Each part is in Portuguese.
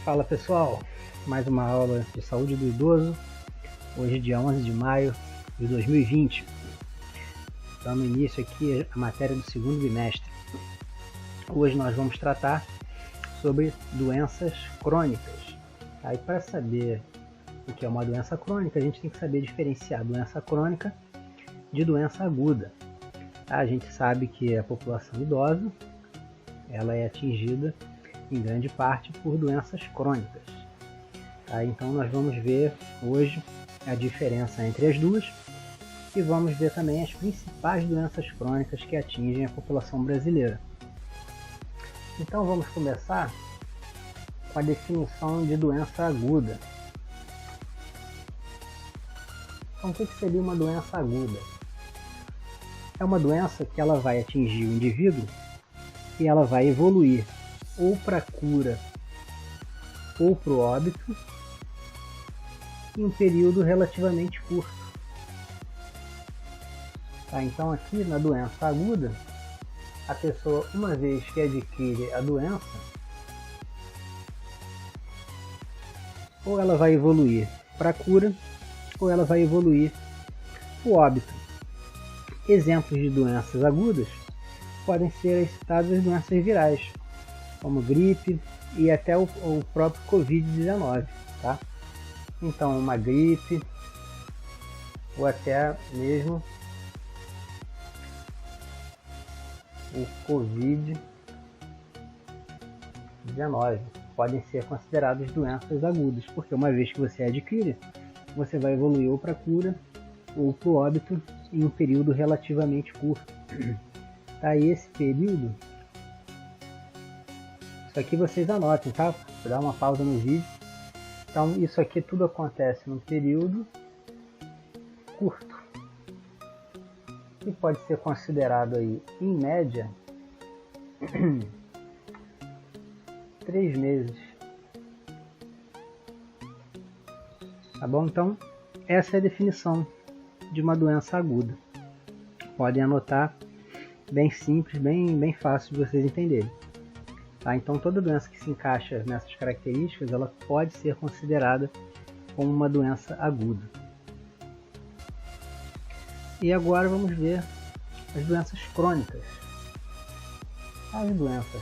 Fala pessoal, mais uma aula de saúde do idoso, hoje dia 11 de maio de 2020, dando início aqui à matéria do segundo bimestre. Hoje nós vamos tratar sobre doenças crônicas. Aí para saber o que é uma doença crônica, a gente tem que saber diferenciar doença crônica de doença aguda. A gente sabe que a população idosa ela é atingida em grande parte por doenças crônicas. Então nós vamos ver hoje a diferença entre as duas e vamos ver também as principais doenças crônicas que atingem a população brasileira. Então vamos começar com a definição de doença aguda. Então o que seria uma doença aguda? É uma doença que ela vai atingir o indivíduo e ela vai evoluir ou para cura ou para o óbito em um período relativamente curto. Então aqui na doença aguda, a pessoa, uma vez que adquire a doença, ou ela vai evoluir para a cura ou ela vai evoluir para o óbito. Exemplos de doenças agudas podem ser citadas as doenças virais, como gripe e até o próprio Covid-19, tá? Então, uma gripe ou até mesmo o Covid-19 podem ser consideradas doenças agudas, porque uma vez que você adquire, você vai evoluir ou para a cura ou para o óbito em um período relativamente curto. Tá? E esse período, isso aqui vocês anotem, tá? Vou dar uma pausa no vídeo. Então isso aqui tudo acontece num período curto, que pode ser considerado aí, em média, 3 meses. Tá bom? Então essa é a definição de uma doença aguda. Podem anotar, bem simples, bem fácil de vocês entenderem. Tá? Então toda doença que se encaixa nessas características, ela pode ser considerada como uma doença aguda. E agora vamos ver as doenças crônicas. As doenças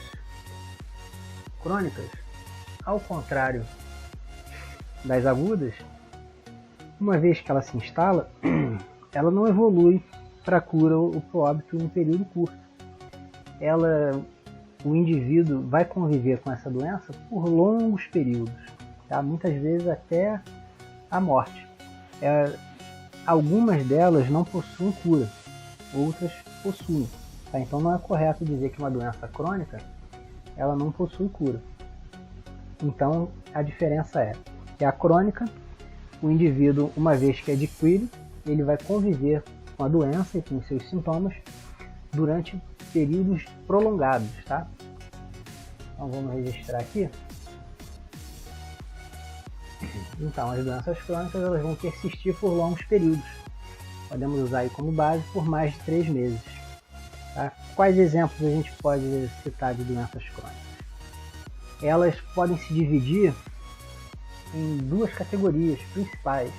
crônicas, ao contrário das agudas, uma vez que ela se instala, ela não evolui para a cura ou para o óbito em um período curto. O indivíduo vai conviver com essa doença por longos períodos, tá? Muitas vezes até a morte. Algumas delas não possuem cura, outras possuem. Tá? Então não é correto dizer que uma doença crônica ela não possui cura. Então a diferença é que a crônica, o indivíduo, uma vez que adquire, ele vai conviver com a doença e com os seus sintomas durante períodos prolongados, tá? Então vamos registrar aqui. Então as doenças crônicas elas vão persistir por longos períodos. Podemos usar aí como base por mais de 3 meses. Tá? Quais exemplos a gente pode citar de doenças crônicas? Elas podem se dividir em 2 categorias principais: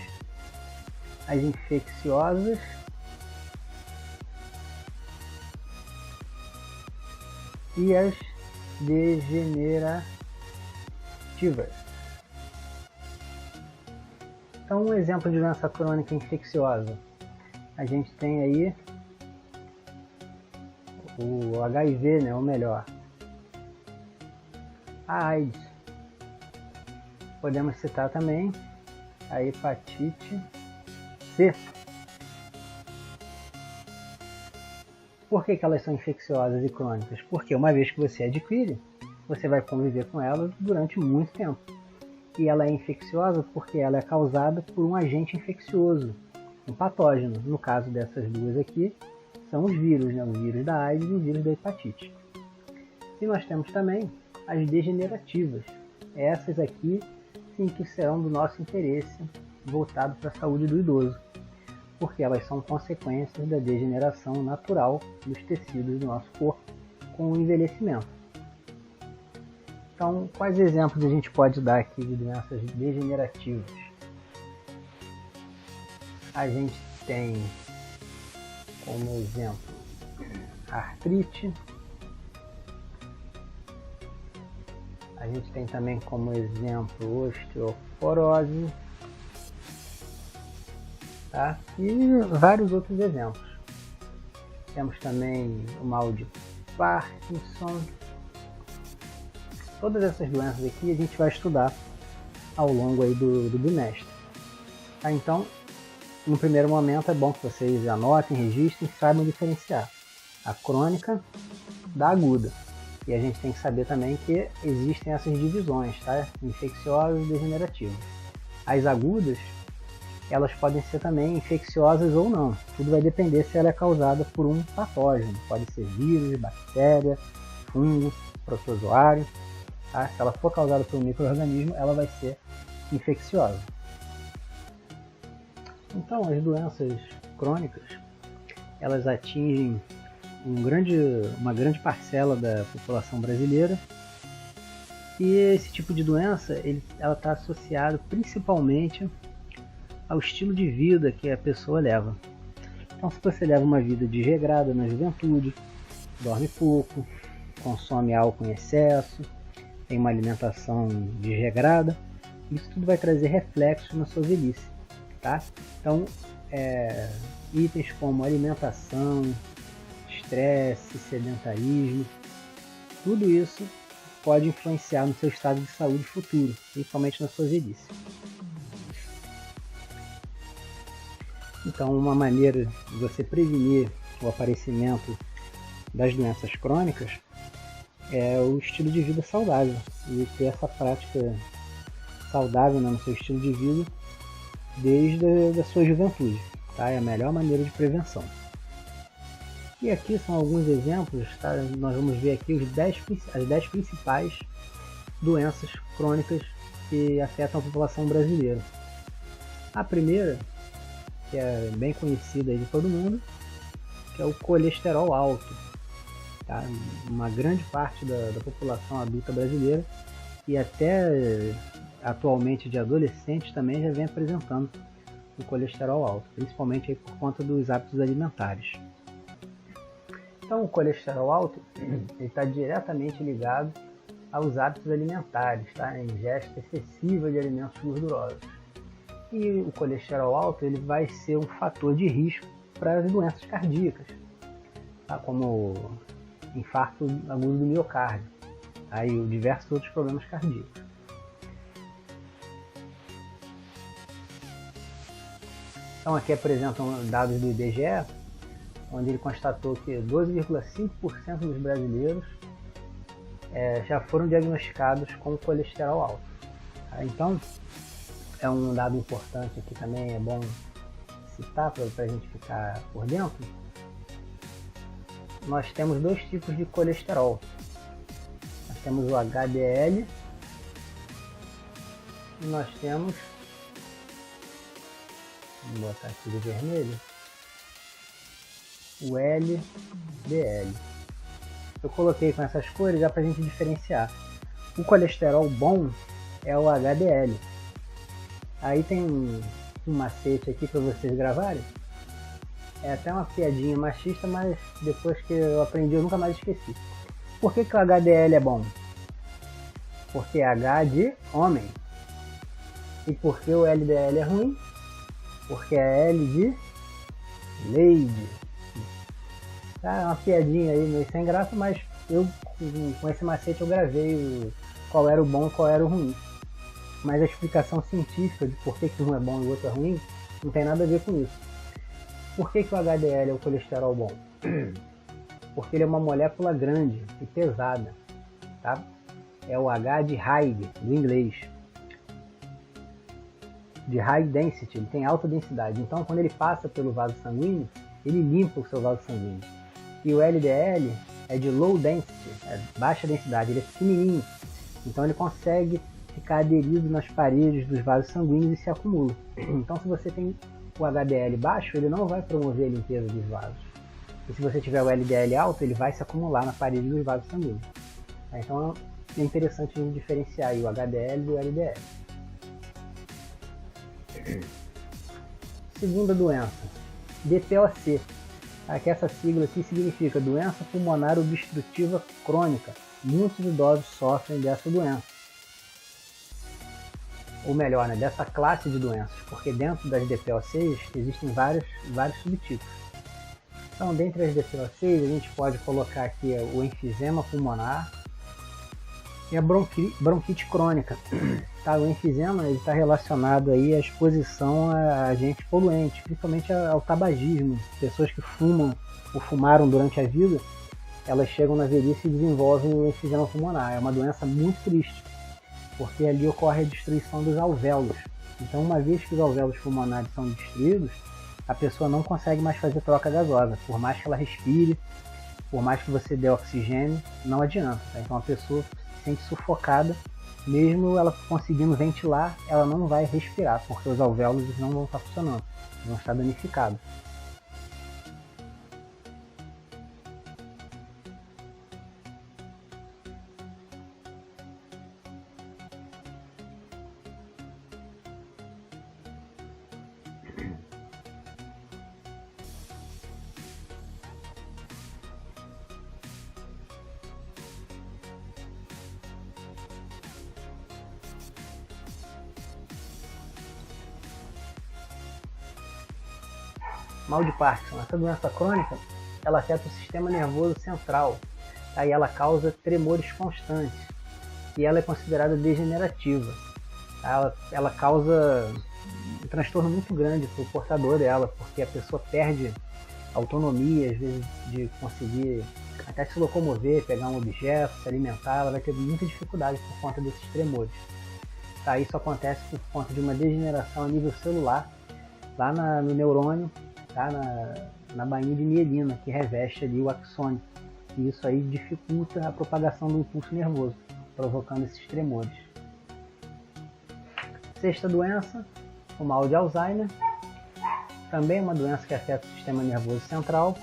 as infecciosas e as degenerativas. Então, um exemplo de doença crônica infecciosa, a gente tem aí o HIV, né, ou melhor, a AIDS. Podemos citar também a hepatite C. Por que elas são infecciosas e crônicas? Porque uma vez que você adquire, você vai conviver com elas durante muito tempo. E ela é infecciosa porque ela é causada por um agente infeccioso, um patógeno. No caso dessas duas aqui, são os vírus, né? O vírus da AIDS e o vírus da hepatite. E nós temos também as degenerativas. Essas aqui, sim, que serão do nosso interesse voltado para a saúde do idoso, porque elas são consequências da degeneração natural dos tecidos do nosso corpo com o envelhecimento. Então, quais exemplos a gente pode dar aqui de doenças degenerativas? A gente tem como exemplo a artrite. A gente tem também como exemplo osteoporose, tá? E vários outros exemplos. Temos também o mal de Parkinson. Todas essas doenças aqui a gente vai estudar ao longo aí do bimestre. Tá? Então, no primeiro momento é bom que vocês anotem, registrem, saibam diferenciar a crônica da aguda. E a gente tem que saber também que existem essas divisões, tá? Infecciosas e degenerativas. As agudas, elas podem ser também infecciosas ou não. Tudo vai depender se ela é causada por um patógeno. Pode ser vírus, bactéria, fungo, protozoário. Tá? Se ela for causada por um micro-organismo, ela vai ser infecciosa. Então, as doenças crônicas, elas atingem uma grande parcela da população brasileira, e esse tipo de doença ela está associada principalmente ao estilo de vida que a pessoa leva. Então, se você leva uma vida desregrada na juventude, dorme pouco, consome álcool em excesso, tem uma alimentação desregrada, isso tudo vai trazer reflexos na sua velhice, tá? Então, itens como alimentação, estresse, sedentarismo, tudo isso pode influenciar no seu estado de saúde futuro, principalmente na sua velhice. Então, uma maneira de você prevenir o aparecimento das doenças crônicas é o estilo de vida saudável, e ter essa prática saudável no seu estilo de vida desde a sua juventude, tá? É a melhor maneira de prevenção. E aqui são alguns exemplos, tá? Nós vamos ver aqui as 10 principais doenças crônicas que afetam a população brasileira. A primeira, que é bem conhecida aí de todo mundo, que é o colesterol alto. Tá? Uma grande parte da população adulta brasileira, e até atualmente de adolescentes, também já vem apresentando o colesterol alto, principalmente aí por conta dos hábitos alimentares. Então, o colesterol alto está diretamente ligado aos hábitos alimentares, tá? A ingesta excessiva de alimentos gordurosos. E o colesterol alto ele vai ser um fator de risco para as doenças cardíacas, tá? Como infarto agudo do miocárdio, tá? E diversos outros problemas cardíacos. Então, aqui apresentam dados do IBGE, onde ele constatou que 12,5% dos brasileiros já foram diagnosticados com colesterol alto. Tá? Então, é um dado importante aqui também, é bom citar para a gente ficar por dentro. Nós temos dois tipos de colesterol. Nós temos o HDL e nós temos, vou botar aqui de vermelho, o LDL. Eu coloquei com essas cores já para a gente diferenciar. O colesterol bom é o HDL. Aí tem um macete aqui para vocês gravarem. É até uma piadinha machista, mas depois que eu aprendi eu nunca mais esqueci. Por que o HDL é bom? Porque é H de homem. E por que o LDL é ruim? Porque é L de Lady. Tá, é uma piadinha aí meio sem graça, mas eu com esse macete eu gravei qual era o bom e qual era o ruim. Mas a explicação científica de por que um é bom e o outro é ruim não tem nada a ver com isso. Por que o HDL é o colesterol bom? Porque ele é uma molécula grande e pesada, tá? É o H de high, do inglês. De high density, ele tem alta densidade. Então, quando ele passa pelo vaso sanguíneo, ele limpa o seu vaso sanguíneo. E o LDL é de low density, é baixa densidade, ele é pequenininho. Então, ele consegue ficar aderido nas paredes dos vasos sanguíneos e se acumula. Então, se você tem o HDL baixo, ele não vai promover a limpeza dos vasos. E se você tiver o LDL alto, ele vai se acumular na parede dos vasos sanguíneos. Então, é interessante a gente diferenciar aí o HDL do LDL. Segunda doença, DPOC. Aqui essa sigla aqui significa doença pulmonar obstrutiva crônica. Muitos idosos sofrem dessa doença. Ou melhor, né, dessa classe de doenças, porque dentro das DPOCs existem vários subtipos. Então, dentre as DPOCs, a gente pode colocar aqui o enfisema pulmonar e a bronquite crônica. Tá, o enfisema está relacionado aí à exposição a agentes poluentes, principalmente ao tabagismo. Pessoas que fumam ou fumaram durante a vida, elas chegam na velhice e desenvolvem o enfisema pulmonar. É uma doença muito triste, porque ali ocorre a destruição dos alvéolos. Então, uma vez que os alvéolos pulmonares são destruídos, a pessoa não consegue mais fazer troca gasosa. Por mais que ela respire, por mais que você dê oxigênio, não adianta. Tá? Então, a pessoa se sente sufocada. Mesmo ela conseguindo ventilar, ela não vai respirar, porque os alvéolos não vão estar funcionando, vão estar danificados. Mal de Parkinson. Essa doença crônica, ela afeta o sistema nervoso central, aí ela causa tremores constantes e ela é considerada degenerativa. Ela causa um transtorno muito grande para o portador dela, porque a pessoa perde autonomia, às vezes, de conseguir até se locomover, pegar um objeto, se alimentar. Ela vai ter muita dificuldade por conta desses tremores. Tá, isso acontece por conta de uma degeneração a nível celular, lá no neurônio, tá, na bainha de mielina, que reveste ali o axônio. E isso aí dificulta a propagação do impulso nervoso, provocando esses tremores. Sexta doença, o mal de Alzheimer. Também é uma doença que afeta o sistema nervoso central.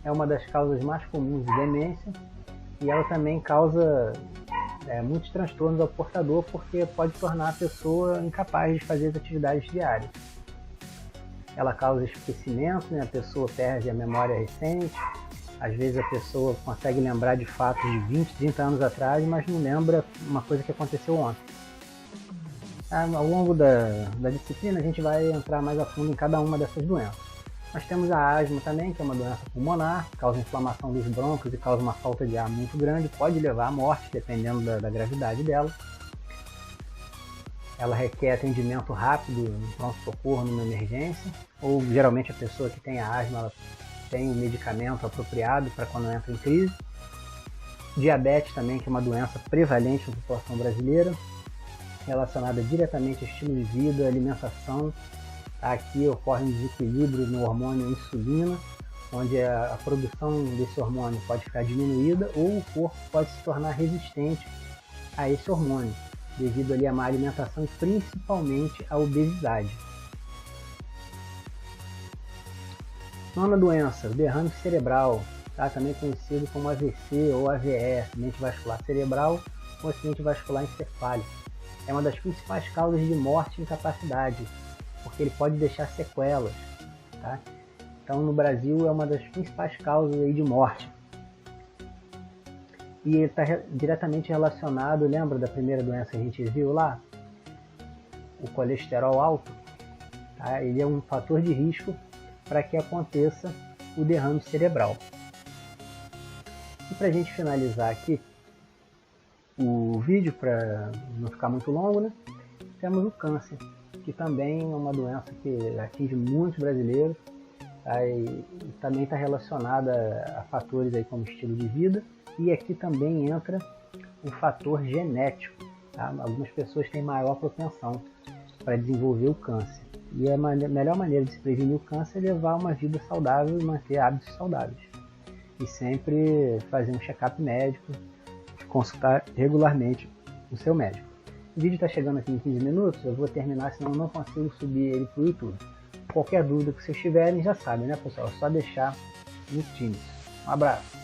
É uma das causas mais comuns de demência. E ela também causa muitos transtornos ao portador, porque pode tornar a pessoa incapaz de fazer as atividades diárias. Ela causa esquecimento, né? A pessoa perde a memória recente. Às vezes a pessoa consegue lembrar de fatos de 20, 30 anos atrás, mas não lembra uma coisa que aconteceu ontem. Ao longo da disciplina a gente vai entrar mais a fundo em cada uma dessas doenças. Nós temos a asma também, que é uma doença pulmonar, causa inflamação dos brônquios e causa uma falta de ar muito grande, pode levar à morte, dependendo da gravidade dela. Ela requer atendimento rápido no pronto-socorro, numa emergência, ou geralmente a pessoa que tem a asma ela tem um medicamento apropriado para quando entra em crise. Diabetes também, que é uma doença prevalente na população brasileira, relacionada diretamente ao estilo de vida, alimentação. Aqui ocorre um desequilíbrio no hormônio insulina, onde a produção desse hormônio pode ficar diminuída ou o corpo pode se tornar resistente a esse hormônio, devido ali a má alimentação e principalmente a obesidade. Nona doença, o derrame cerebral, tá? Também conhecido como AVC ou AVE, acidente vascular cerebral ou acidente vascular encefálico. É uma das principais causas de morte e incapacidade, porque ele pode deixar sequelas. Tá? Então no Brasil é uma das principais causas aí de morte. E ele está diretamente relacionado, lembra da primeira doença que a gente viu lá? O colesterol alto. Tá? Ele é um fator de risco para que aconteça o derrame cerebral. E para a gente finalizar aqui o vídeo, para não ficar muito longo, né? Temos o câncer, que também é uma doença que atinge muitos brasileiros, tá? E também está relacionada a fatores aí como estilo de vida. E aqui também entra o fator genético. Tá? Algumas pessoas têm maior propensão para desenvolver o câncer. E a melhor maneira de se prevenir o câncer é levar uma vida saudável e manter hábitos saudáveis. E sempre fazer um check-up médico, consultar regularmente o seu médico. O vídeo está chegando aqui em 15 minutos, eu vou terminar, senão eu não consigo subir ele para o YouTube. Qualquer dúvida que vocês tiverem, já sabem, né, pessoal? É só deixar nos times. Um abraço!